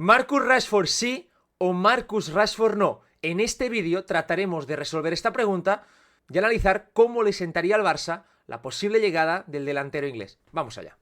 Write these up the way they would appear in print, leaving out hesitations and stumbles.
¿Marcus Rashford sí o Marcus Rashford no? En este vídeo trataremos de resolver esta pregunta y analizar cómo le sentaría al Barça la posible llegada del delantero inglés. Vamos allá.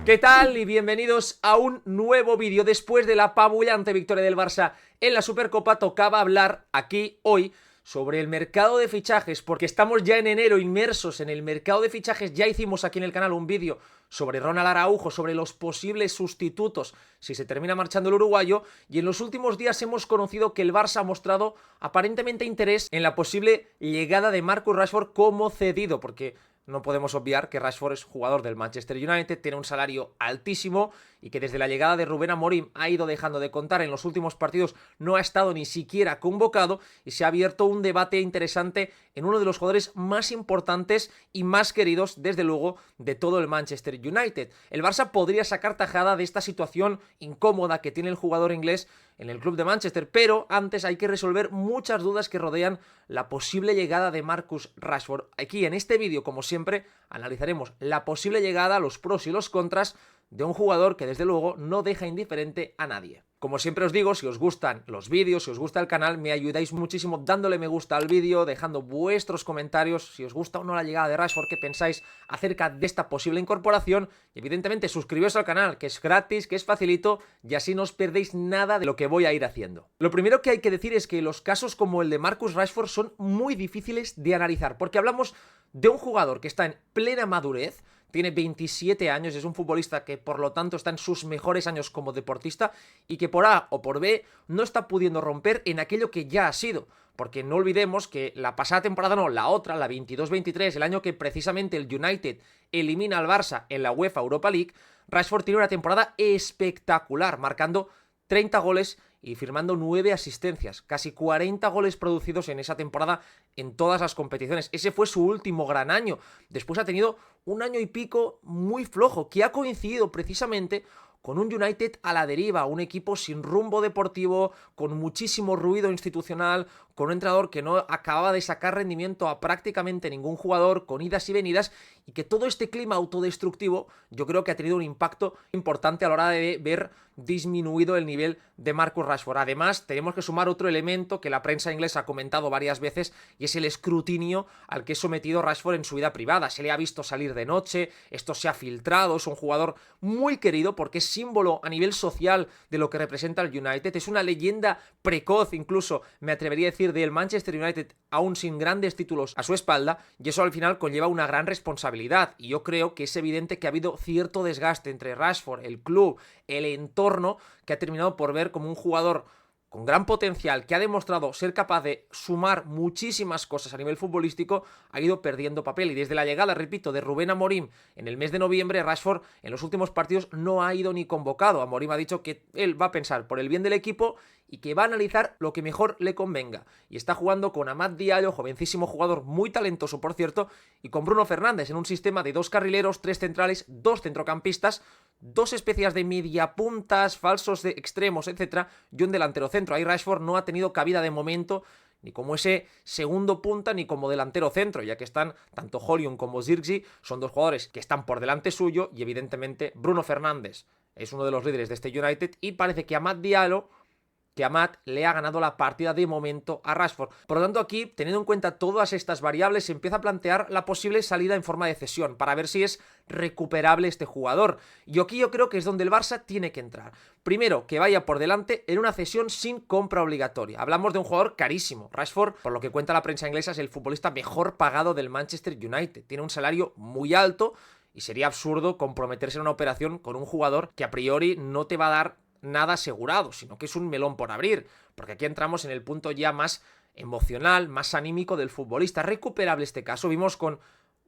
¿Qué tal? Y bienvenidos a un nuevo vídeo. Después de la apabullante victoria del Barça en la Supercopa, tocaba hablar aquí hoy sobre el mercado de fichajes, porque estamos ya en enero inmersos en el mercado de fichajes. Ya hicimos aquí en el canal un vídeo sobre Ronald Araujo, sobre los posibles sustitutos si se termina marchando el uruguayo, y en los últimos días hemos conocido que el Barça ha mostrado aparentemente interés en la posible llegada de Marcus Rashford como cedido, porque no podemos obviar que Rashford es jugador del Manchester United, tiene un salario altísimo y que desde la llegada de Rubén Amorim ha ido dejando de contar. En los últimos partidos no ha estado ni siquiera convocado y se ha abierto un debate interesante en uno de los jugadores más importantes y más queridos, desde luego, de todo el Manchester United. El Barça podría sacar tajada de esta situación incómoda que tiene el jugador inglés en el club de Manchester, pero antes hay que resolver muchas dudas que rodean la posible llegada de Marcus Rashford. Aquí en este vídeo, como siempre, analizaremos la posible llegada, los pros y los contras de un jugador que desde luego no deja indiferente a nadie. Como siempre os digo, si os gustan los vídeos, si os gusta el canal, me ayudáis muchísimo dándole me gusta al vídeo, dejando vuestros comentarios, si os gusta o no la llegada de Rashford, qué pensáis acerca de esta posible incorporación, y evidentemente suscribiros al canal, que es gratis, que es facilito, y así no os perdéis nada de lo que voy a ir haciendo. Lo primero que hay que decir es que los casos como el de Marcus Rashford son muy difíciles de analizar, porque hablamos de un jugador que está en plena madurez, tiene 27 años, es un futbolista que por lo tanto está en sus mejores años como deportista y que por A o por B no está pudiendo romper en aquello que ya ha sido. Porque no olvidemos que la pasada temporada, no, la otra, la 22-23, el año que precisamente el United elimina al Barça en la UEFA Europa League, Rashford tiene una temporada espectacular, marcando 30 goles y firmando 9 asistencias, casi 40 goles producidos en esa temporada en todas las competiciones. Ese fue su último gran año. Después ha tenido un año y pico muy flojo, que ha coincidido precisamente con un United a la deriva, un equipo sin rumbo deportivo, con muchísimo ruido institucional, con un entrenador que no acababa de sacar rendimiento a prácticamente ningún jugador, con idas y venidas, y que todo este clima autodestructivo yo creo que ha tenido un impacto importante a la hora de ver disminuido el nivel de Marcus Rashford. Además, tenemos que sumar otro elemento que la prensa inglesa ha comentado varias veces, y es el escrutinio al que es sometido Rashford en su vida privada. Se le ha visto salir de noche, esto se ha filtrado, es un jugador muy querido porque es símbolo a nivel social de lo que representa el United, es una leyenda precoz, incluso me atrevería a decir, del Manchester United, aún sin grandes títulos a su espalda, y eso al final conlleva una gran responsabilidad, y yo creo que es evidente que ha habido cierto desgaste entre Rashford, el club, el entorno, que ha terminado por ver como un jugador con gran potencial, que ha demostrado ser capaz de sumar muchísimas cosas a nivel futbolístico, ha ido perdiendo papel. Y desde la llegada, repito, de Rubén Amorim en el mes de noviembre, Rashford en los últimos partidos no ha ido ni convocado. Amorim ha dicho que él va a pensar por el bien del equipo y que va a analizar lo que mejor le convenga. Y está jugando con Amad Diallo, jovencísimo jugador, muy talentoso por cierto, y con Bruno Fernández en un sistema de 2 carrileros, 3 centrales, 2 centrocampistas, 2 especies de mediapuntas, falsos de extremos, etcétera, y un delantero centro. Ahí Rashford no ha tenido cabida de momento ni como ese segundo punta ni como delantero centro, ya que están tanto Højlund como Zirkzee, son 2 jugadores que están por delante suyo, y evidentemente Bruno Fernández es uno de los líderes de este United, y parece que Amad Diallo, que Amad le ha ganado la partida de momento a Rashford. Por lo tanto, aquí, teniendo en cuenta todas estas variables, se empieza a plantear la posible salida en forma de cesión, para ver si es recuperable este jugador. Y aquí yo creo que es donde el Barça tiene que entrar. Primero, que vaya por delante en una cesión sin compra obligatoria. Hablamos de un jugador carísimo. Rashford, por lo que cuenta la prensa inglesa, es el futbolista mejor pagado del Manchester United. Tiene un salario muy alto y sería absurdo comprometerse en una operación con un jugador que a priori no te va a dar nada asegurado, sino que es un melón por abrir, porque aquí entramos en el punto ya más emocional, más anímico del futbolista. Recuperable este caso, vimos con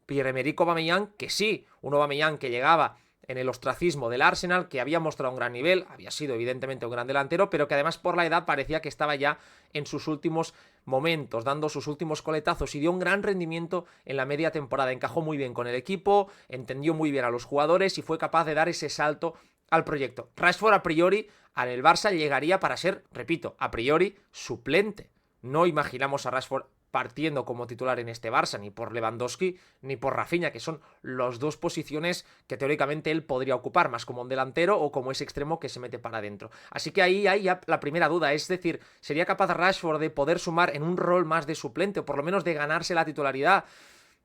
Pierre-Emerick Aubameyang, que sí, un Aubameyang que llegaba en el ostracismo del Arsenal, que había mostrado un gran nivel, había sido evidentemente un gran delantero, pero que además por la edad parecía que estaba ya en sus últimos momentos, dando sus últimos coletazos, y dio un gran rendimiento en la media temporada. Encajó muy bien con el equipo, entendió muy bien a los jugadores y fue capaz de dar ese salto al proyecto. Rashford a priori al Barça llegaría para ser, repito, a priori suplente. No imaginamos a Rashford partiendo como titular en este Barça, ni por Lewandowski ni por Rafinha, que son las dos posiciones que teóricamente él podría ocupar, más como un delantero o como ese extremo que se mete para adentro. Así que ahí hay ya la primera duda, es decir, ¿sería capaz Rashford de poder sumar en un rol más de suplente o por lo menos de ganarse la titularidad?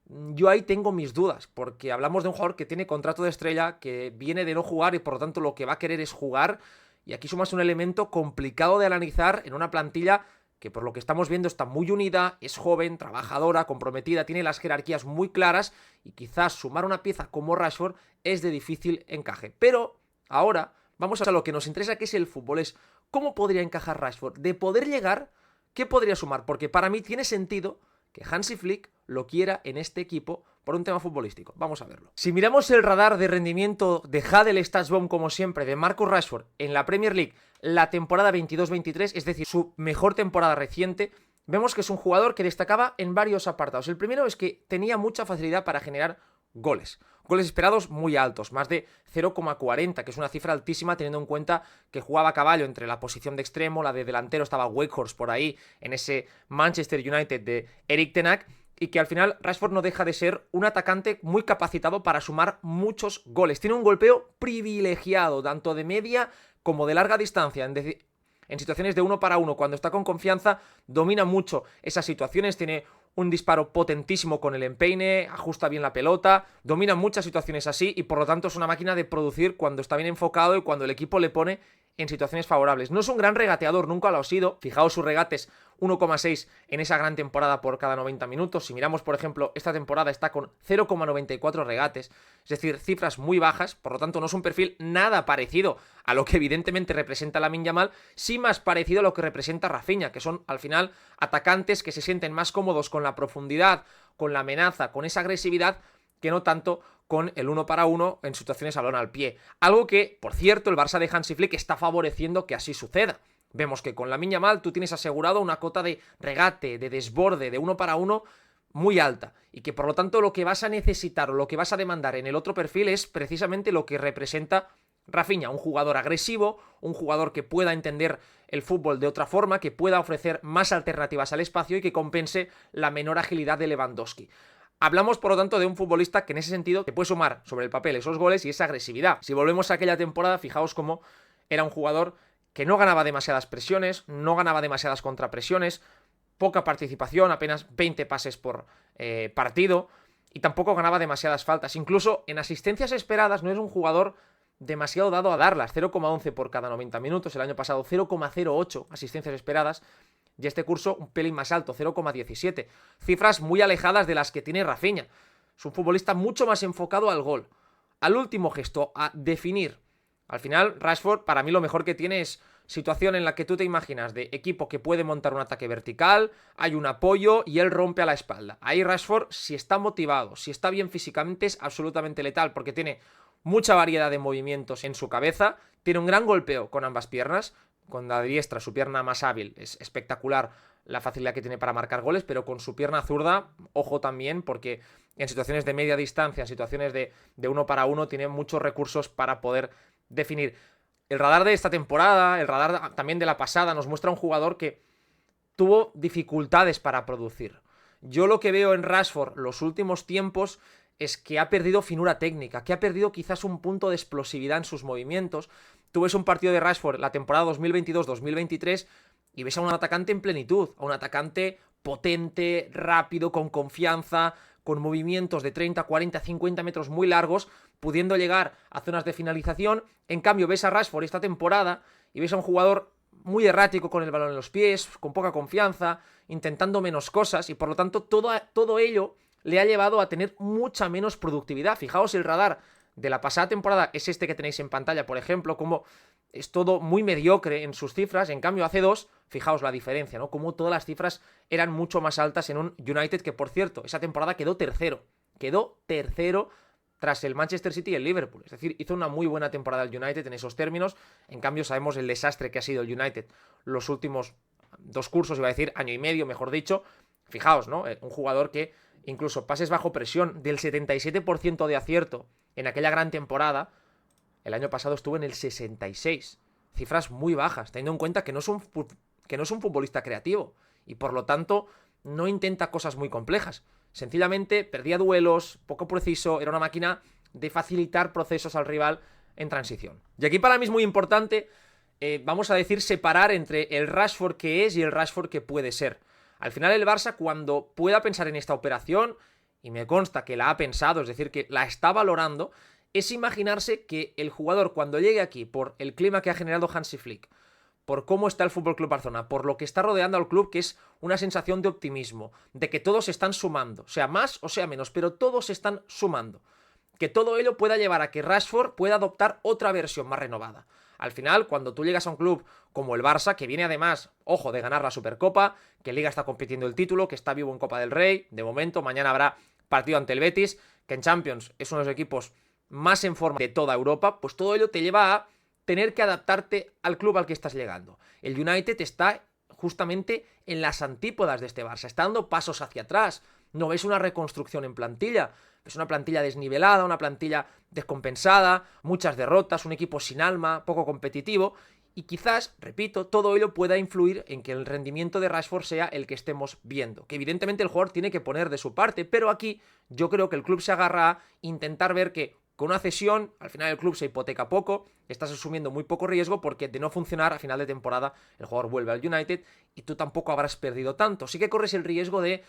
Yo ahí tengo mis dudas, porque hablamos de un jugador que tiene contrato de estrella, que viene de no jugar y por lo tanto lo que va a querer es jugar, y aquí sumas un elemento complicado de analizar en una plantilla que por lo que estamos viendo está muy unida, es joven, trabajadora, comprometida, tiene las jerarquías muy claras y quizás sumar una pieza como Rashford es de difícil encaje. Pero ahora vamos a lo que nos interesa, que es el fútbol, es cómo podría encajar Rashford. De poder llegar, ¿qué podría sumar? Porque para mí tiene sentido que Hansi Flick lo quiera en este equipo por un tema futbolístico. Vamos a verlo. Si miramos el radar de rendimiento de Hadel Statsbomb, como siempre, de Marcus Rashford en la Premier League, la temporada 22-23, es decir, su mejor temporada reciente, vemos que es un jugador que destacaba en varios apartados. El primero es que tenía mucha facilidad para generar goles. Goles esperados muy altos, más de 0,40, que es una cifra altísima teniendo en cuenta que jugaba a caballo entre la posición de extremo, la de delantero, estaba Weghorst por ahí, en ese Manchester United de Erik ten Hag, y que al final Rashford no deja de ser un atacante muy capacitado para sumar muchos goles. Tiene un golpeo privilegiado, tanto de media como de larga distancia, en situaciones de 1 para 1, cuando está con confianza, domina mucho esas situaciones, tiene un disparo potentísimo con el empeine, ajusta bien la pelota, domina muchas situaciones así y por lo tanto es una máquina de producir cuando está bien enfocado y cuando el equipo le pone en situaciones favorables. No es un gran regateador, nunca lo ha sido. Fijaos sus regates, 1,6 en esa gran temporada por cada 90 minutos. Si miramos, por ejemplo, esta temporada está con 0,94 regates, es decir, cifras muy bajas, por lo tanto no es un perfil nada parecido a lo que evidentemente representa Lamine Yamal, sí más parecido a lo que representa Rafinha, que son al final atacantes que se sienten más cómodos con la profundidad, con la amenaza, con esa agresividad, que no tanto con el 1 para 1 en situaciones a balón al pie. Algo que, por cierto, el Barça de Hansi Flick está favoreciendo que así suceda. Vemos que con Lamine Yamal tú tienes asegurado una cota de regate, de desborde, de 1 para 1 muy alta, y que por lo tanto lo que vas a necesitar o lo que vas a demandar en el otro perfil es precisamente lo que representa Rafinha, un jugador agresivo, un jugador que pueda entender el fútbol de otra forma, que pueda ofrecer más alternativas al espacio y que compense la menor agilidad de Lewandowski. Hablamos, por lo tanto, de un futbolista que en ese sentido te puede sumar sobre el papel esos goles y esa agresividad. Si volvemos a aquella temporada, fijaos cómo era un jugador que no ganaba demasiadas presiones, no ganaba demasiadas contrapresiones, poca participación, apenas 20 pases por partido, y tampoco ganaba demasiadas faltas. Incluso en asistencias esperadas no es un jugador demasiado dado a darlas, 0,11 por cada 90 minutos, el año pasado 0,08 asistencias esperadas, y este curso un pelín más alto, 0,17. Cifras muy alejadas de las que tiene Rafinha. Es un futbolista mucho más enfocado al gol, al último gesto, a definir. Al final, Rashford, para mí lo mejor que tiene es situación en la que tú te imaginas de equipo que puede montar un ataque vertical, hay un apoyo y él rompe a la espalda. Ahí Rashford, si está motivado, si está bien físicamente, es absolutamente letal porque tiene mucha variedad de movimientos en su cabeza, tiene un gran golpeo con ambas piernas, con la diestra, su pierna más hábil, es espectacular la facilidad que tiene para marcar goles, pero con su pierna zurda, ojo también, porque en situaciones de media distancia, en situaciones de 1 para 1, tiene muchos recursos para poder definir. El radar de esta temporada, el radar también de la pasada, nos muestra un jugador que tuvo dificultades para producir. Yo lo que veo en Rashford los últimos tiempos es que ha perdido finura técnica, que ha perdido quizás un punto de explosividad en sus movimientos. Tú ves un partido de Rashford la temporada 2022-2023 y ves a un atacante en plenitud, a un atacante potente, rápido, con confianza, con movimientos de 30, 40, 50 metros muy largos, pudiendo llegar a zonas de finalización. En cambio, ves a Rashford esta temporada y ves a un jugador muy errático con el balón en los pies, con poca confianza, intentando menos cosas, y por lo tanto todo ello le ha llevado a tener mucha menos productividad. Fijaos, el radar de la pasada temporada es este que tenéis en pantalla, por ejemplo, como es todo muy mediocre en sus cifras. En cambio, hace dos, fijaos la diferencia, ¿no? Como todas las cifras eran mucho más altas en un United que, por cierto, esa temporada quedó tercero tras el Manchester City y el Liverpool. Es decir, hizo una muy buena temporada el United en esos términos. En cambio, sabemos el desastre que ha sido el United los últimos dos cursos, iba a decir año y medio, mejor dicho. Fijaos, ¿no? Un jugador que incluso pases bajo presión del 77% de acierto en aquella gran temporada, el año pasado estuvo en el 66%. Cifras muy bajas, teniendo en cuenta que no es un futbolista creativo. Y por lo tanto, no intenta cosas muy complejas. Sencillamente perdía duelos, poco preciso, era una máquina de facilitar procesos al rival en transición. Y aquí para mí es muy importante, vamos a decir, separar entre el Rashford que es y el Rashford que puede ser. Al final el Barça, cuando pueda pensar en esta operación, y me consta que la ha pensado, es decir, que la está valorando, es imaginarse que el jugador cuando llegue aquí, por el clima que ha generado Hansi Flick, por cómo está el FC Barcelona, por lo que está rodeando al club, que es una sensación de optimismo, de que todos están sumando, sea más o sea menos, pero todos están sumando. Que todo ello pueda llevar a que Rashford pueda adoptar otra versión más renovada. Al final, cuando tú llegas a un club como el Barça, que viene además, ojo, de ganar la Supercopa, que en Liga está compitiendo el título, que está vivo en Copa del Rey, de momento, mañana habrá partido ante el Betis, que en Champions es uno de los equipos más en forma de toda Europa, pues todo ello te lleva a tener que adaptarte al club al que estás llegando. El United está justamente en las antípodas de este Barça, está dando pasos hacia atrás. No ves una reconstrucción en plantilla, ves una plantilla desnivelada, una plantilla descompensada, muchas derrotas, un equipo sin alma, poco competitivo, y quizás, repito, todo ello pueda influir en que el rendimiento de Rashford sea el que estemos viendo, que evidentemente el jugador tiene que poner de su parte, pero aquí yo creo que el club se agarra a intentar ver que con una cesión, al final el club se hipoteca poco, estás asumiendo muy poco riesgo porque de no funcionar a final de temporada el jugador vuelve al United y tú tampoco habrás perdido tanto. Sí que corres el riesgo de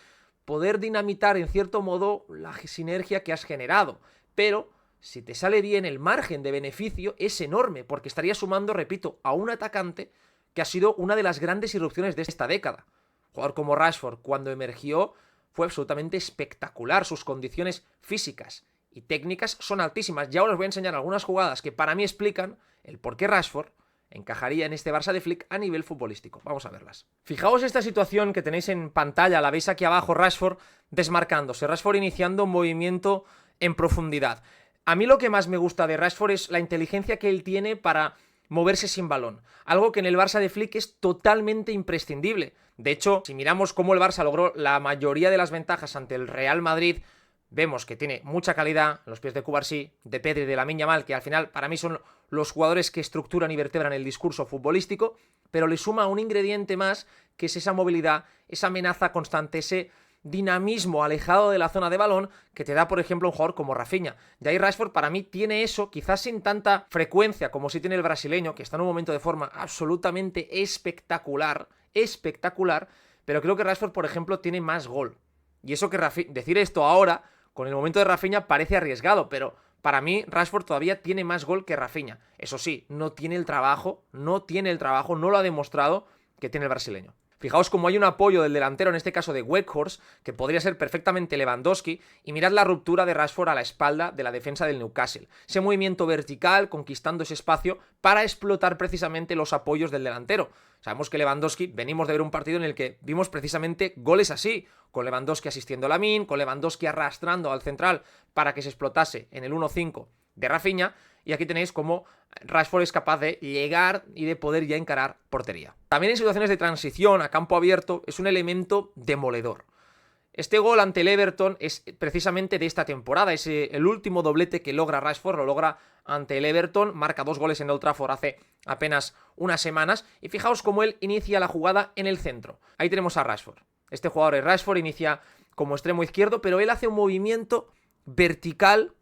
poder dinamitar en cierto modo la sinergia que has generado, pero si te sale bien el margen de beneficio es enorme porque estarías sumando, repito, a un atacante que ha sido una de las grandes irrupciones de esta década. Un jugador como Rashford cuando emergió fue absolutamente espectacular, sus condiciones físicas y técnicas son altísimas. Ya os voy a enseñar algunas jugadas que para mí explican el por qué Rashford encajaría en este Barça de Flick a nivel futbolístico. Vamos a verlas. Fijaos esta situación que tenéis en pantalla, la veis aquí abajo, Rashford desmarcándose, Rashford iniciando un movimiento en profundidad. A mí lo que más me gusta de Rashford es la inteligencia que él tiene para moverse sin balón, algo que en el Barça de Flick es totalmente imprescindible. De hecho, si miramos cómo el Barça logró la mayoría de las ventajas ante el Real Madrid, vemos que tiene mucha calidad en los pies de Cubarsí, de Pedri, de Lamine Yamal, que al final para mí son los jugadores que estructuran y vertebran el discurso futbolístico, pero le suma un ingrediente más, que es esa movilidad, esa amenaza constante, ese dinamismo alejado de la zona de balón que te da, por ejemplo, un jugador como Rafinha. Y ahí Rashford para mí tiene eso, quizás sin tanta frecuencia como si tiene el brasileño, que está en un momento de forma absolutamente espectacular, pero creo que Rashford, por ejemplo, tiene más gol. Y eso que decir esto ahora, con el momento de Rafinha, parece arriesgado, pero para mí Rashford todavía tiene más gol que Rafinha. Eso sí, no tiene el trabajo, no lo ha demostrado que tiene el brasileño. Fijaos cómo hay un apoyo del delantero, en este caso de Weghorst, que podría ser perfectamente Lewandowski, y mirad la ruptura de Rashford a la espalda de la defensa del Newcastle. Ese movimiento vertical, conquistando ese espacio para explotar precisamente los apoyos del delantero. Sabemos que Lewandowski, venimos de ver un partido en el que vimos precisamente goles así, con Lewandowski asistiendo a Lamine, con Lewandowski arrastrando al central para que se explotase en el 1-5 de Rafinha, y aquí tenéis cómo Rashford es capaz de llegar y de poder ya encarar portería. También en situaciones de transición a campo abierto es un elemento demoledor. Este gol ante el Everton es precisamente de esta temporada, es el último doblete que logra Rashford, lo logra ante el Everton, marca 2 goles en Old Trafford hace apenas unas semanas, y fijaos cómo él inicia la jugada en el centro. Ahí tenemos a Rashford. Este jugador es Rashford, inicia como extremo izquierdo, pero él hace un movimiento vertical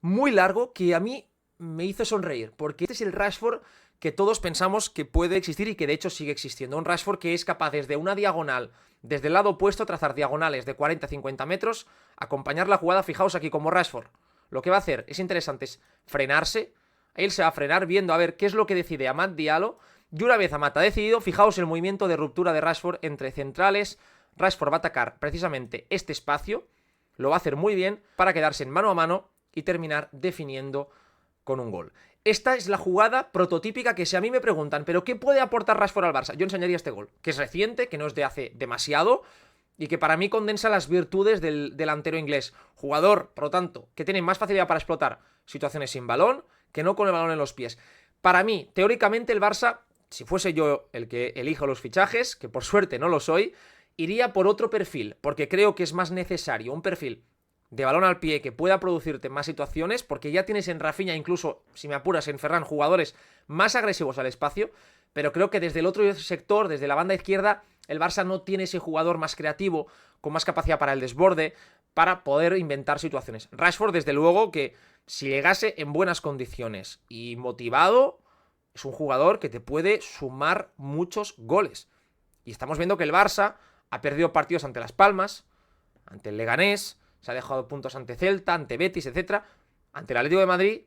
muy largo que a mí me hizo sonreír, porque este es el Rashford que todos pensamos que puede existir y que de hecho sigue existiendo. Un Rashford que es capaz desde una diagonal, desde el lado opuesto, trazar diagonales de 40-50 metros, acompañar la jugada. Fijaos aquí como Rashford lo que va a hacer es interesante, es frenarse. Él se va a frenar viendo a ver qué es lo que decide Amad Diallo, y una vez Amad ha decidido, fijaos el movimiento de ruptura de Rashford entre centrales. Rashford va a atacar precisamente este espacio, lo va a hacer muy bien para quedarse en mano a mano y terminar definiendo con un gol. Esta es la jugada prototípica que si a mí me preguntan, ¿pero qué puede aportar Rashford al Barça? Yo enseñaría este gol, que es reciente, que no es de hace demasiado, y que para mí condensa las virtudes del delantero inglés. Jugador, por lo tanto, que tiene más facilidad para explotar situaciones sin balón, que no con el balón en los pies. Para mí, teóricamente, el Barça, si fuese yo el que elijo los fichajes, que por suerte no lo soy, iría por otro perfil, porque creo que es más necesario un perfil de balón al pie que pueda producirte más situaciones, porque ya tienes en Rafinha, incluso si me apuras en Ferran, jugadores más agresivos al espacio, pero creo que desde el otro sector, desde la banda izquierda, el Barça no tiene ese jugador más creativo, con más capacidad para el desborde, para poder inventar situaciones. Rashford, desde luego, que si llegase en buenas condiciones y motivado, es un jugador que te puede sumar muchos goles. Y estamos viendo que el Barça ha perdido partidos ante Las Palmas, ante el Leganés, se ha dejado puntos ante Celta, ante Betis, etcétera, ante el Atlético de Madrid,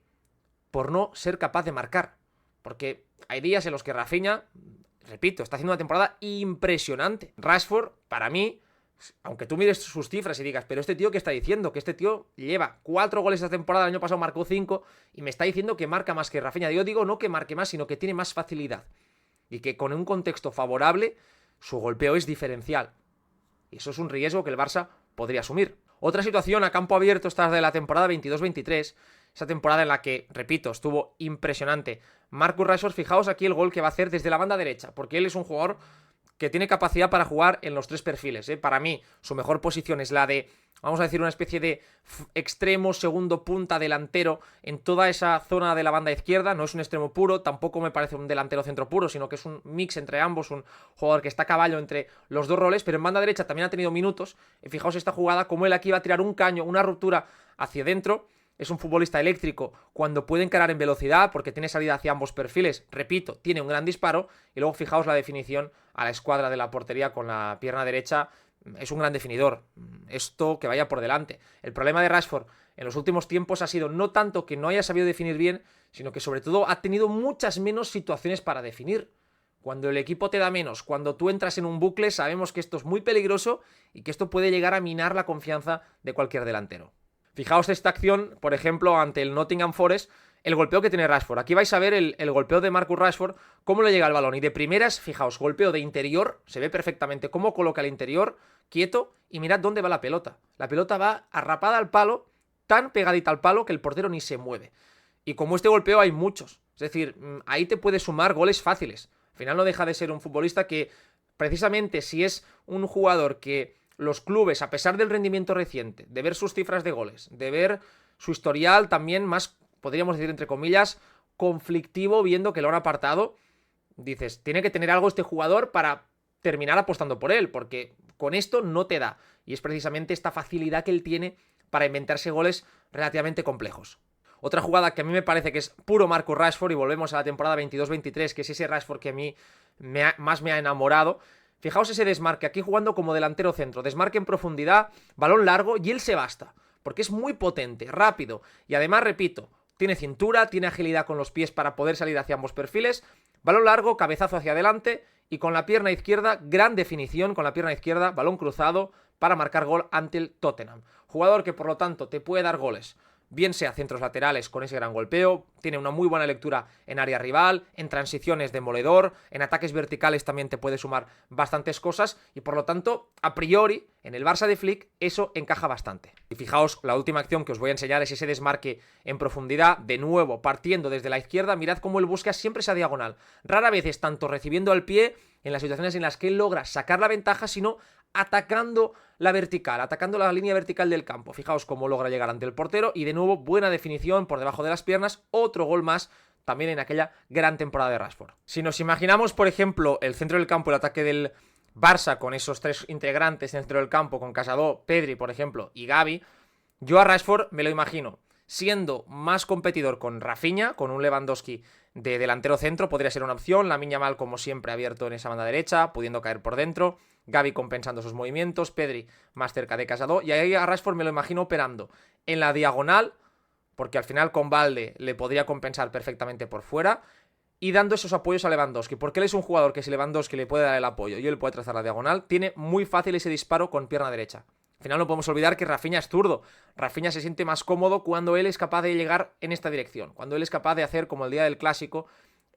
por no ser capaz de marcar. Porque hay días en los que Rafinha, repito, está haciendo una temporada impresionante. Rashford, para mí, aunque tú mires sus cifras y digas, pero este tío, ¿qué está diciendo? Que este tío lleva 4 goles esta temporada, el año pasado marcó 5, y me está diciendo que marca más que Rafinha. Yo digo no que marque más, sino que tiene más facilidad. Y que con un contexto favorable, su golpeo es diferencial. Y eso es un riesgo que el Barça podría asumir. Otra situación a campo abierto esta de la temporada 22-23, esa temporada en la que, repito, estuvo impresionante. Marcus Rashford, fijaos aquí el gol que va a hacer desde la banda derecha, porque él es un jugador que tiene capacidad para jugar en los 3 perfiles. Para mí, su mejor posición es la de, vamos a decir, una especie de extremo, segundo punta, delantero, en toda esa zona de la banda izquierda. No es un extremo puro, tampoco me parece un delantero centro puro, sino que es un mix entre ambos, un jugador que está a caballo entre los 2 roles, pero en banda derecha también ha tenido minutos. Fijaos esta jugada, como él aquí va a tirar un caño, una ruptura hacia adentro. Es un futbolista eléctrico cuando puede encarar en velocidad porque tiene salida hacia ambos perfiles. Repito, tiene un gran disparo. Y luego fijaos la definición a la escuadra de la portería con la pierna derecha. Es un gran definidor. Esto que vaya por delante. El problema de Rashford en los últimos tiempos ha sido no tanto que no haya sabido definir bien, sino que sobre todo ha tenido muchas menos situaciones para definir. Cuando el equipo te da menos, cuando tú entras en un bucle, sabemos que esto es muy peligroso y que esto puede llegar a minar la confianza de cualquier delantero. Fijaos esta acción, por ejemplo, ante el Nottingham Forest, el golpeo que tiene Rashford. Aquí vais a ver el golpeo de Marcus Rashford, cómo le llega el balón. Y de primeras, fijaos, golpeo de interior, se ve perfectamente cómo coloca el interior, quieto, y mirad dónde va la pelota. La pelota va arrapada al palo, tan pegadita al palo que el portero ni se mueve. Y como este golpeo hay muchos. Es decir, ahí te puede sumar goles fáciles. Al final no deja de ser un futbolista que, precisamente si es un jugador que los clubes, a pesar del rendimiento reciente, de ver sus cifras de goles, de ver su historial también más, podríamos decir entre comillas, conflictivo, viendo que lo han apartado, dices, tiene que tener algo este jugador para terminar apostando por él, porque con esto no te da. Y es precisamente esta facilidad que él tiene para inventarse goles relativamente complejos. Otra jugada que a mí me parece que es puro Marcus Rashford, y volvemos a la temporada 22-23, que es ese Rashford que a mí más me ha enamorado. Fijaos ese desmarque, aquí jugando como delantero centro, desmarque en profundidad, balón largo, y él se basta, porque es muy potente, rápido, y además, repito, tiene cintura, tiene agilidad con los pies para poder salir hacia ambos perfiles, balón largo, cabezazo hacia adelante, y con la pierna izquierda, gran definición con la pierna izquierda, balón cruzado, para marcar gol ante el Tottenham. Jugador que por lo tanto te puede dar goles, bien sea centros laterales con ese gran golpeo, tiene una muy buena lectura en área rival, en transiciones demoledor, en ataques verticales también te puede sumar bastantes cosas, y por lo tanto, a priori, en el Barça de Flick, eso encaja bastante. Y fijaos, la última acción que os voy a enseñar es ese desmarque en profundidad, de nuevo, partiendo desde la izquierda, mirad cómo él busca siempre esa diagonal. Rara vez es tanto recibiendo al pie, en las situaciones en las que él logra sacar la ventaja, sino atacando la vertical, atacando la línea vertical del campo. Fijaos cómo logra llegar ante el portero y de nuevo buena definición por debajo de las piernas, otro gol más también en aquella gran temporada de Rashford. Si nos imaginamos, por ejemplo, el centro del campo, el ataque del Barça con esos 3 integrantes dentro del campo, con Casado, Pedri, por ejemplo, y Gavi, yo a Rashford me lo imagino siendo más competidor con Rafinha, con un Lewandowski de delantero centro, podría ser una opción, Lamine Yamal como siempre abierto en esa banda derecha, pudiendo caer por dentro, Gavi compensando sus movimientos, Pedri más cerca de Casado, y ahí a Rashford me lo imagino operando en la diagonal, porque al final con Balde le podría compensar perfectamente por fuera, y dando esos apoyos a Lewandowski, porque él es un jugador que si Lewandowski le puede dar el apoyo y él puede trazar la diagonal, tiene muy fácil ese disparo con pierna derecha. Al final no podemos olvidar que Rafinha es zurdo. Rafinha se siente más cómodo cuando él es capaz de llegar en esta dirección, cuando él es capaz de hacer, como el día del Clásico,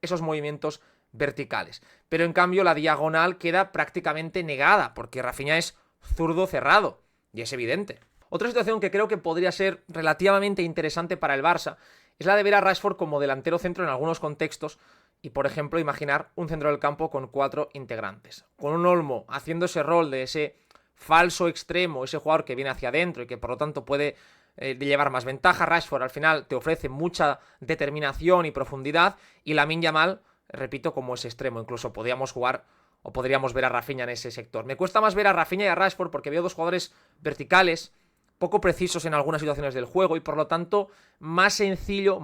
esos movimientos verticales. Pero en cambio la diagonal queda prácticamente negada, porque Rafinha es zurdo cerrado, y es evidente. Otra situación que creo que podría ser relativamente interesante para el Barça es la de ver a Rashford como delantero centro en algunos contextos y, por ejemplo, imaginar un centro del campo con 4 integrantes. Con un Olmo haciendo ese rol de ese falso extremo, ese jugador que viene hacia adentro y que por lo tanto puede llevar más ventaja. Rashford al final te ofrece mucha determinación y profundidad, y Lamine Yamal, repito, como ese extremo. Incluso podíamos jugar o podríamos ver a Rafinha en ese sector. Me cuesta más ver a Rafinha y a Rashford porque veo dos jugadores verticales, poco precisos en algunas situaciones del juego y por lo tanto más sencillo,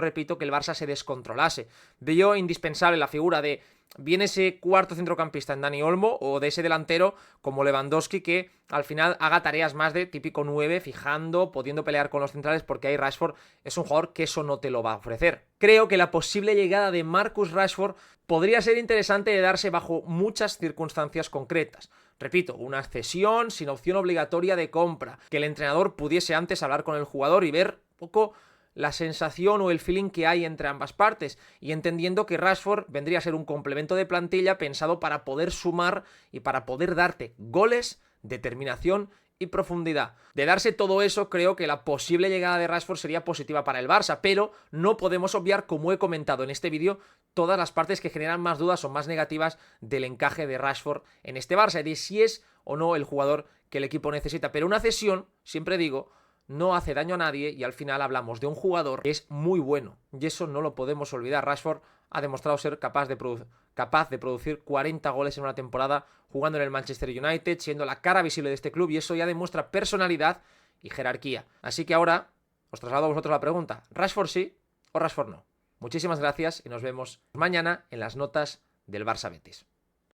repito, que el Barça se descontrolase. Veo indispensable la figura de bien ese cuarto centrocampista en Dani Olmo o de ese delantero como Lewandowski que al final haga tareas más de típico 9, fijando, pudiendo pelear con los centrales porque ahí Rashford es un jugador que eso no te lo va a ofrecer. Creo que la posible llegada de Marcus Rashford podría ser interesante de darse bajo muchas circunstancias concretas. Repito, una cesión sin opción obligatoria de compra, que el entrenador pudiese antes hablar con el jugador y ver un poco la sensación o el feeling que hay entre ambas partes, y entendiendo que Rashford vendría a ser un complemento de plantilla pensado para poder sumar y para poder darte goles, determinación y profundidad. De darse todo eso, creo que la posible llegada de Rashford sería positiva para el Barça, pero no podemos obviar, como he comentado en este vídeo, todas las partes que generan más dudas o más negativas del encaje de Rashford en este Barça, de si es o no el jugador que el equipo necesita. Pero una cesión, siempre digo, no hace daño a nadie y al final hablamos de un jugador que es muy bueno y eso no lo podemos olvidar. Rashford ha demostrado ser capaz de producir 40 goles en una temporada jugando en el Manchester United, siendo la cara visible de este club, y eso ya demuestra personalidad y jerarquía. Así que ahora os traslado a vosotros la pregunta: ¿Rashford sí o Rashford no? Muchísimas gracias y nos vemos mañana en las notas del Barça Betis.